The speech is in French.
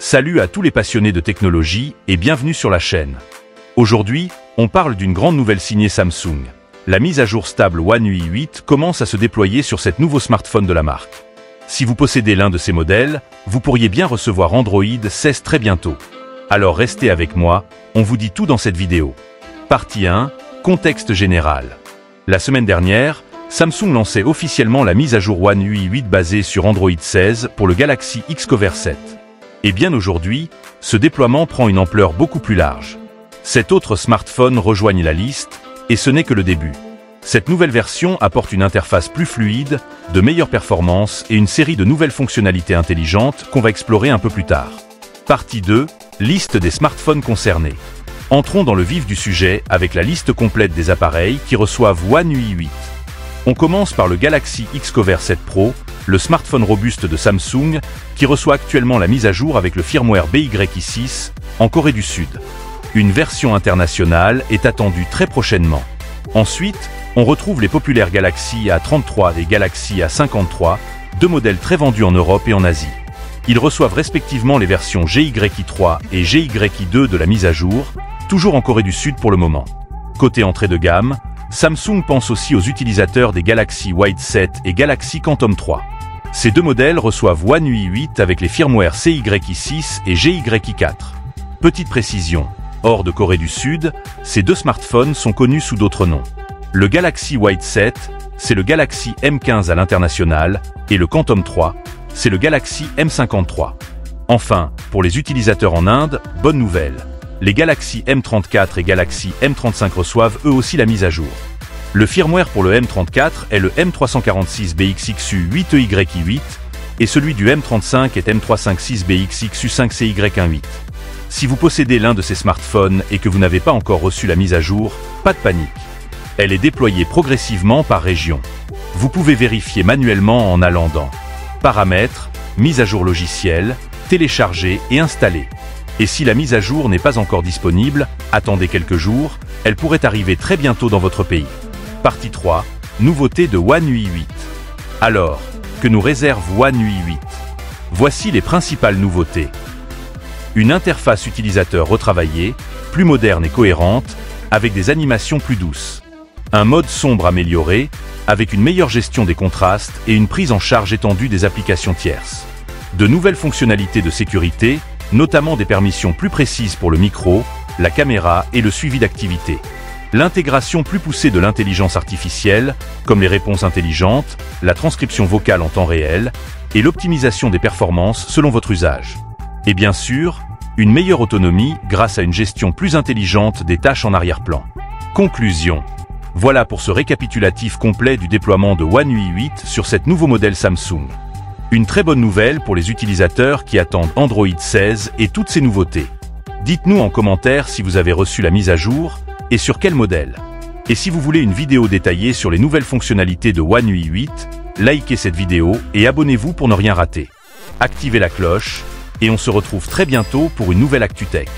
Salut à tous les passionnés de technologie et bienvenue sur la chaîne. Aujourd'hui, on parle d'une grande nouvelle signée Samsung. La mise à jour stable One UI 8 commence à se déployer sur cet nouveau smartphone de la marque. Si vous possédez l'un de ces modèles, vous pourriez bien recevoir Android 16 très bientôt. Alors restez avec moi, on vous dit tout dans cette vidéo. Partie 1, contexte général. La semaine dernière, Samsung lançait officiellement la mise à jour One UI 8 basée sur Android 16 pour le Galaxy X Cover 7. Et bien aujourd'hui, ce déploiement prend une ampleur beaucoup plus large. 7 autres smartphones rejoignent la liste, et ce n'est que le début. Cette nouvelle version apporte une interface plus fluide, de meilleures performances et une série de nouvelles fonctionnalités intelligentes qu'on va explorer un peu plus tard. Partie 2, liste des smartphones concernés. Entrons dans le vif du sujet avec la liste complète des appareils qui reçoivent One UI 8. On commence par le Galaxy X Cover 7 Pro, le smartphone robuste de Samsung qui reçoit actuellement la mise à jour avec le firmware BY6 en Corée du Sud. Une version internationale est attendue très prochainement. Ensuite, on retrouve les populaires Galaxy A33 et Galaxy A53, deux modèles très vendus en Europe et en Asie. Ils reçoivent respectivement les versions GY3 et GY2 de la mise à jour, toujours en Corée du Sud pour le moment. Côté entrée de gamme, Samsung pense aussi aux utilisateurs des Galaxy White 7 et Galaxy Quantum 3. Ces deux modèles reçoivent One UI 8 avec les firmwares CY6 et GY4. Petite précision, hors de Corée du Sud, ces deux smartphones sont connus sous d'autres noms. Le Galaxy White 7, c'est le Galaxy M15 à l'international, et le Quantum 3, c'est le Galaxy M53. Enfin, pour les utilisateurs en Inde, bonne nouvelle. Les Galaxy M34 et Galaxy M35 reçoivent eux aussi la mise à jour. Le firmware pour le M34 est le M346BXXU8EY8 et celui du M35 est M356BXXU5CY18. Si vous possédez l'un de ces smartphones et que vous n'avez pas encore reçu la mise à jour, pas de panique. Elle est déployée progressivement par région. Vous pouvez vérifier manuellement en allant dans Paramètres, Mise à jour logiciel, Télécharger et Installer. Et si la mise à jour n'est pas encore disponible, attendez quelques jours, elle pourrait arriver très bientôt dans votre pays. Partie 3, nouveautés de One UI 8. Alors, que nous réserve One UI 8? Voici les principales nouveautés. Une interface utilisateur retravaillée, plus moderne et cohérente, avec des animations plus douces. Un mode sombre amélioré, avec une meilleure gestion des contrastes et une prise en charge étendue des applications tierces. De nouvelles fonctionnalités de sécurité, notamment des permissions plus précises pour le micro, la caméra et le suivi d'activité. L'intégration plus poussée de l'intelligence artificielle, comme les réponses intelligentes, la transcription vocale en temps réel, et l'optimisation des performances selon votre usage. Et bien sûr, une meilleure autonomie grâce à une gestion plus intelligente des tâches en arrière-plan. Conclusion. Voilà pour ce récapitulatif complet du déploiement de One UI 8 sur cet nouveau modèle Samsung. Une très bonne nouvelle pour les utilisateurs qui attendent Android 16 et toutes ces nouveautés. Dites-nous en commentaire si vous avez reçu la mise à jour et sur quel modèle. Et si vous voulez une vidéo détaillée sur les nouvelles fonctionnalités de One UI 8, likez cette vidéo et abonnez-vous pour ne rien rater. Activez la cloche et on se retrouve très bientôt pour une nouvelle ActuTech.